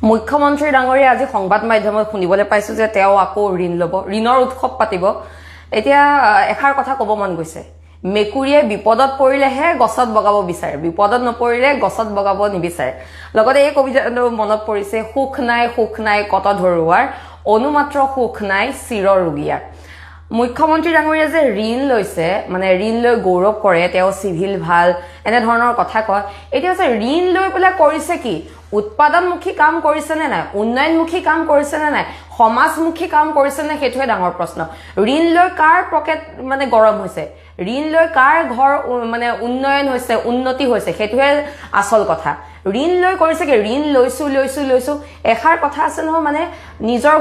মুখ্যমন্ত্ৰী ডাঙৰীয়া আজি সংবাদ মাধ্যমত শুনিবলৈ পাইছো যে তেওঁ আকৌ ঋণ ল'ব, ঋণৰ উৎসৱ পাতিব। এতিয়া এষাৰ কথা ক'ব মন গৈছে, মেকুৰীয়ে বিপদত পৰিলেহে গছত বগাব বিচাৰে, বিপদত নপৰিলে গছত বগাব নিবিচাৰে। লগতে এই কবিতাটো মনত পৰিছে, সুখ নাই কত ধৰুৱাৰ, অনুমাত্ৰ সুখ নাই চিৰ ৰোগীয়াৰ। মুখ্যমন্ত্ৰী ডাঙৰীয়া যে ঋণ লৈছে, মানে ঋণ লৈ গৌৰৱ কৰে, তেওঁ চিভিল ভাল এনেধৰণৰ কথা কয়। এতিয়া যে ঋণ লৈ পেলাই কৰিছে কি? উৎপাদনমুখী কাম কৰিছে নে নাই, উন্নয়নমুখী কাম কৰিছে নে নাই, সমাজমুখী কাম কৰিছে নে, সেইটোৱে ডাঙৰ প্ৰশ্ন। ঋণ লৈ কাৰ পকেট মানে গৰম হৈছে, ঋণ লৈ কাৰ ঘৰ মানে উন্নয়ন হৈছে, উন্নতি হৈছে, সেইটোহে আচল কথা। ঋণ লৈ কৰিছে কি? ঋণ লৈছো এষাৰ কথা আছে নহয়, মানে নিজৰ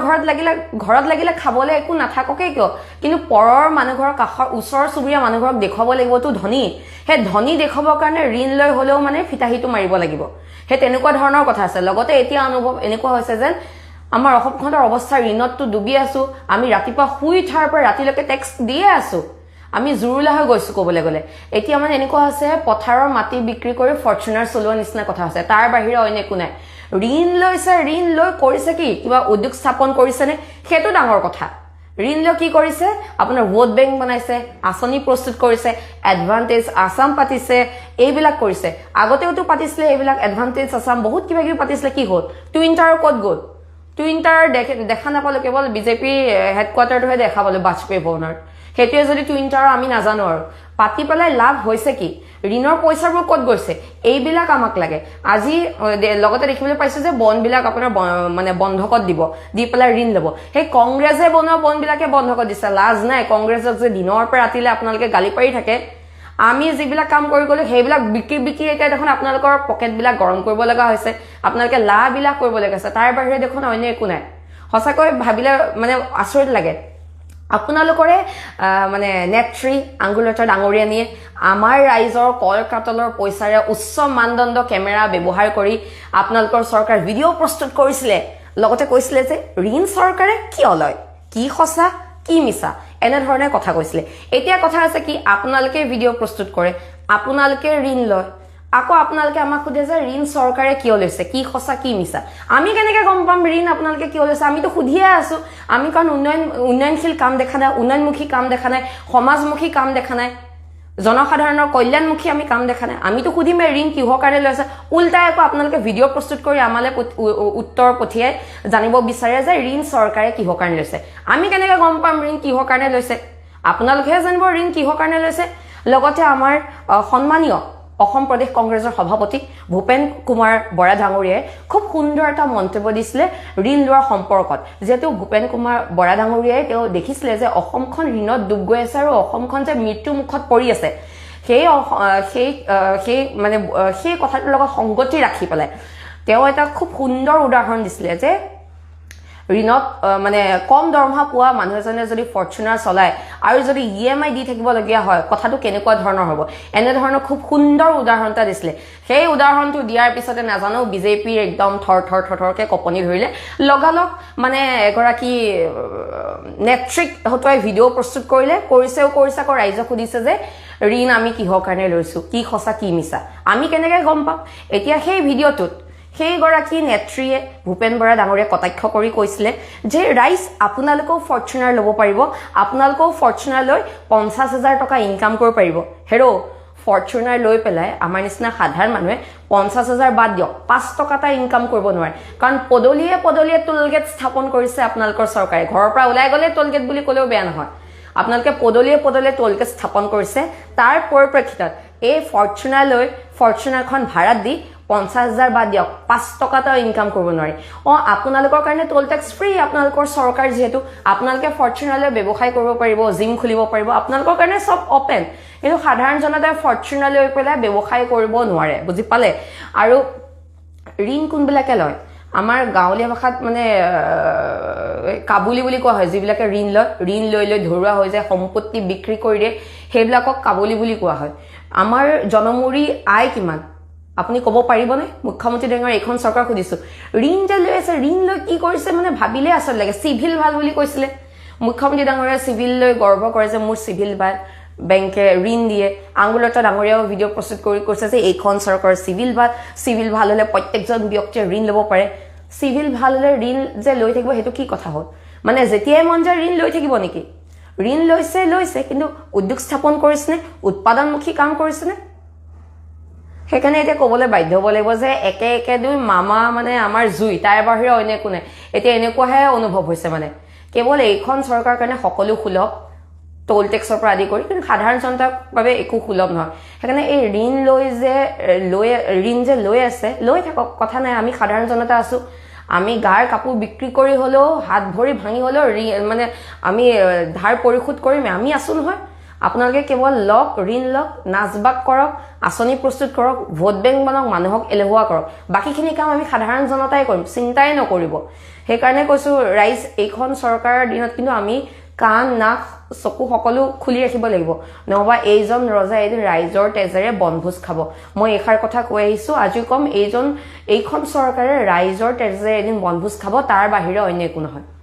ঘৰত লাগিলে খাবলৈ একো নাথাককে কিয়, কিন্তু পৰৰ মানুহ ঘৰৰ কাষৰ ওচৰ চুবুৰীয়া মানুহ ঘৰক দেখুৱাব লাগিবতো ধনী, সেই ধনী দেখুৱাবৰ কাৰণে ঋণ লৈ হলেও মানে ফিতাহীটো মাৰিব লাগিব, সেই তেনেকুৱা ধৰণৰ কথা আছে। লগতে এতিয়া অনুভৱ এনেকুৱা হৈছে যেন আমাৰ অসমখনৰ অৱস্থা ঋণতটো ডুবি আছো, আমি ৰাতিপুৱা শুই উঠাৰ পৰা ৰাতিলৈকে টেক্স দিয়ে আছো, আমি জুৰুলা হৈ গৈছো কবলৈ গলে। এতিয়া মানে এনেকুৱা হৈছে পথাৰৰ মাটি বিক্ৰী কৰি ফৰ্চুনাৰ চলোৱা নিচিনা কথা হৈছে, তাৰ বাহিৰে অন্য একো নাই। ঋণ লৈছে, ঋণ লৈ কৰিছে কি? কিবা উদ্যোগ স্থাপন কৰিছে নে, সেইটো ডাঙৰ কথা। ঋণ লৈ কি কৰিছে? আপোনাৰ ভোট বেংক বনাইছে, আঁচনি প্ৰস্তুত কৰিছে, এডভান্টেজ আছাম পাতিছে, এইবিলাক কৰিছে। আগতেওতো পাতিছিলে এইবিলাক, এডভান্টেজ আছাম বহুত কিবা কিবি পাতিছিলে, কি হ'ল? টুইন টাৱাৰ ক'ত গ'ল? টুইন টাৱাৰ দেখা নাপালো, কেৱল বিজেপি হেডকোৱাৰ্টাৰটোহে দেখা পালো বাজপেয়ী ভৱনৰ। সেইটোৱে যদি টুইন টাৱাৰ আমি নাজানো আৰু পাতি পেলাই লাভ হৈছে কি? ঋণৰ পইচাবোৰ ক'ত গৈছে? এইবিলাক আমাক লাগে। আজি লগতে দেখিবলৈ পাইছো যে বনবিলাক আপোনাৰ মানে বন্ধকত দিব, দি পেলাই ঋণ ল'ব। সেই কংগ্ৰেছে বনোৱা বনবিলাকে বন্ধকত দিছে, লাজ নাই? কংগ্ৰেছক যে দিনৰ পৰা ৰাতিলে আপোনালোকে গালি পাৰি থাকে, আমি যিবিলাক কাম কৰি গলো সেইবিলাক বিক্ৰী এতিয়া দেখোন আপোনালোকৰ পকেটবিলাক গৰম কৰিব লগা হৈছে, আপোনালোকে লাভবিলাক কৰিব লগা হৈছে, তাৰ বাহিৰে দেখোন অন্য একো নাই। সঁচাকৈ ভাবিলে মানে আচৰিত লাগে। আপোনালোকৰে মানে নেত্ৰী আঙুলতা ডাঙৰীয়ানীয়ে আমাৰ ৰাইজৰ কল কাতলৰ পইচাৰে উচ্চ মানদণ্ড কেমেৰা ব্যৱহাৰ কৰি আপোনালোকৰ চৰকাৰ ভিডিঅ' প্ৰস্তুত কৰিছিলে, লগতে কৈছিলে যে ঋণ চৰকাৰে কিয় লয়, কি সঁচা কি মিছা, এনেধৰণে কথা কৈছিলে। এতিয়া কথা আছে কি? আপোনালোকে ভিডিঅ' প্ৰস্তুত কৰে, আপোনালোকে ঋণ লয়, আকৌ আপোনালোকে আমাক সোধে যে ঋণ চৰকাৰে কিয় লৈছে, কি সঁচা কি মিছা। আমি কেনেকে গম পাম ঋণ আপোনালোকে কিয় লৈছে? আমিতো সুধিয়ে আছো। আমি কাৰণ উন্নয়নশীল কাম দেখা নাই, উন্নয়নমুখী কাম দেখা নাই, সমাজমুখী কাম দেখা নাই, জনসাধাৰণৰ কল্যাণমুখী আমি কাম দেখা নাই। আমিতো সুধিমে ঋণ কিহৰ কাৰণে লৈছে। উল্টাই আকৌ আপোনালোকে ভিডিঅ' প্ৰস্তুত কৰি আমালৈ উত্তৰ পঠিয়াই জানিব বিচাৰে যে ঋণ চৰকাৰে কিহৰ কাৰণে লৈছে। আমি কেনেকে গম পাম ঋণ কিহৰ কাৰণে লৈছে? আপোনালোকেহে জানিব ঋণ কিহৰ কাৰণে লৈছে। লগতে আমাৰ সন্মানীয় অসম প্ৰদেশ কংগ্ৰেছৰ সভাপতি ভূপেন কুমাৰ বৰা ডাঙৰীয়াই খুব সুন্দৰ এটা মন্তব্য দিছিলে ঋণ লোৱাৰ সম্পৰ্কত। যিহেতু ভূপেন কুমাৰ বৰা ডাঙৰীয়াই তেওঁ দেখিছিলে যে অসমখন ঋণত ডুব গৈ আছে আৰু অসমখন যে মৃত্যু মুখত পৰি আছে, সেই কথাটোৰ লগত সংগতি ৰাখি পেলাই তেওঁ এটা খুব সুন্দৰ উদাহৰণ দিছিলে যে ঋণত মানে কম দৰমহা পোৱা মানুহ এজনে যদি ফৰ্চুনাৰ চলায় আৰু যদি EMI দি থাকিবলগীয়া হয়, কথাটো কেনেকুৱা ধৰণৰ হ'ব, এনেধৰণৰ খুব সুন্দৰ উদাহৰণ এটা দিছিলে। সেই উদাহৰণটো দিয়াৰ পিছতে নাজানো বিজেপিৰ একদম থৰকে কঁপনি ধৰিলে। লগালগ মানে এগৰাকী নেত্ৰীক হতুৱাই ভিডিঅ' প্ৰস্তুত কৰিছে আকৌ ৰাইজক সুধিছে যে ঋণ আমি কিহৰ কাৰণে লৈছো, কি সঁচা কি মিছা, আমি কেনেকে গম পাম? এতিয়া সেই ভিডিঅ'টোত সেইগৰাকী নেত্ৰীয়ে ভূপেন বৰা ডাঙৰীয়াক কটাক্ষ কৰি কৈছিলে যে ৰাইজ আপোনালোকেও ফৰ্চুনাৰ ল'ব পাৰিব, আপোনালোকেও ফৰ্চুনাৰ লৈ 50,000 টকা ইনকাম কৰিব পাৰিব। হেৰ' ফৰ্চুনাৰ লৈ পেলাই আমাৰ নিচিনা সাধাৰণ মানুহে 50,000 বাদ দিয়ক 5 টকা এটা ইনকাম কৰিব নোৱাৰে। কাৰণ পদলিয়ে টোলগেট স্থাপন কৰিছে আপোনালোকৰ চৰকাৰে। ঘৰৰ পৰা ওলাই গ'লে টোলগেট বুলি ক'লেও বেয়া নহয়। আপোনালোকে পদলিয়ে টোলগেট স্থাপন কৰিছে, তাৰ পৰিপ্ৰেক্ষিতত এই ফৰ্চুনাৰ লৈ ফৰ্চুনাৰখন ভাড়াত দি 50,000 বাদ দিয়ক 5 টকা এটা ইনকাম কৰিব নোৱাৰি। আপোনালোকৰ কাৰণে টোল টেক্স ফ্ৰী, আপোনালোকৰ চৰকাৰ যিহেতু আপোনালোকে ফৰ্চুনাৰলৈ ব্যৱসায় কৰিব পাৰিব, জিম খুলিব পাৰিব, আপোনালোকৰ কাৰণে চব অপেন। কিন্তু সাধাৰণ জনতাই ফৰ্চুনাৰ লৈ পেলাই ব্যৱসায় কৰিব নোৱাৰে, বুজি পালে? আৰু ঋণ কোনবিলাকে লয়? আমাৰ গাঁৱলীয়া ভাষাত মানে কাবুলি বুলি কোৱা হয়, যিবিলাকে ঋণ লৈ ধৰুৱা হৈ যায়, সম্পত্তি বিক্ৰী কৰি দিয়ে, সেইবিলাকক কাবুলি বুলি কোৱা হয়। আমাৰ জনমূৰি আয় কিমান আপুনি ক'ব পাৰিবনে? মুখ্যমন্ত্ৰী ডাঙৰীয়া এইখন চৰকাৰ সুধিছো, ঋণ যে লৈ আছে, ঋণ লৈ কি কৰিছে মানে ভাবিলে আচৰিত লাগে। চিভিল ভাল বুলি কৈছিলে মুখ্যমন্ত্ৰী ডাঙৰীয়া, চিভিল লৈ গৰ্ব কৰে যে মোৰ চিভিল ভাল, বেংকে ঋণ দিয়ে। আঙুলতা ডাঙৰীয়াও ভিডিঅ' প্ৰস্তুত কৰি কৈছে যে এইখন চৰকাৰৰ চিভিল ভাল হলে প্ৰত্যেকজন ব্যক্তিয়ে ঋণ ল'ব পাৰে। চিভিল ভাল হলে ঋণ যে লৈ থাকিব সেইটো কি কথা হ'ল মানে যেতিয়াই মন যায় ঋণ লৈ থাকিব নেকি ঋণ লৈছে কিন্তু উদ্যোগ স্থাপন কৰিছেনে উৎপাদনমুখী কাম কৰিছেনে সেইকাৰণে এতিয়া ক'বলৈ বাধ্য হ'ব লাগিব যে একে দুই মামা মানে আমাৰ জুই তাৰ বাহিৰে অন্য একো নাই এতিয়া এনেকুৱাহে অনুভৱ হৈছে মানে কেৱল এইখন চৰকাৰ কাৰণে সকলো সুলভ টোল টেক্সৰ পৰা আদি কৰি কিন্তু সাধাৰণ জনতাৰ বাবে একো সুলভ নহয় সেইকাৰণে এই ঋণ লৈ আছে লৈ থাকক কথা নাই আমি সাধাৰণ জনতা আছো আমি গাৰ কাপোৰ বিক্ৰী কৰি হলেও হাত ভৰি ভাঙি হলেও মানে আমি ধাৰ পৰিশোধ কৰিম আমি আছো নহয় আপোনালোকে কেৱল লওক ঋণ লওক নাচবাক কৰক আঁচনি প্ৰস্তুত কৰক ভোট বেংক বনাওক মানুহক এলেহুৱা কৰক বাকীখিনি কাম আমি সাধাৰণ জনতাই কৰিম চিন্তাই নকৰিব সেইকাৰণে কৈছো ৰাইজ এইখন চৰকাৰৰ দিনত কিন্তু আমি কাণ নাক চকু সকলো খুলি ৰাখিব লাগিব নহবা এইজন ৰজা এদিন ৰাইজৰ তেজেৰে বনভোজ খাব মই এষাৰ কথা কৈ আহিছো আজি কম এইখন চৰকাৰে ৰাইজৰ তেজেৰে এদিন বনভোজ খাব তাৰ বাহিৰে অন্য একো নহয়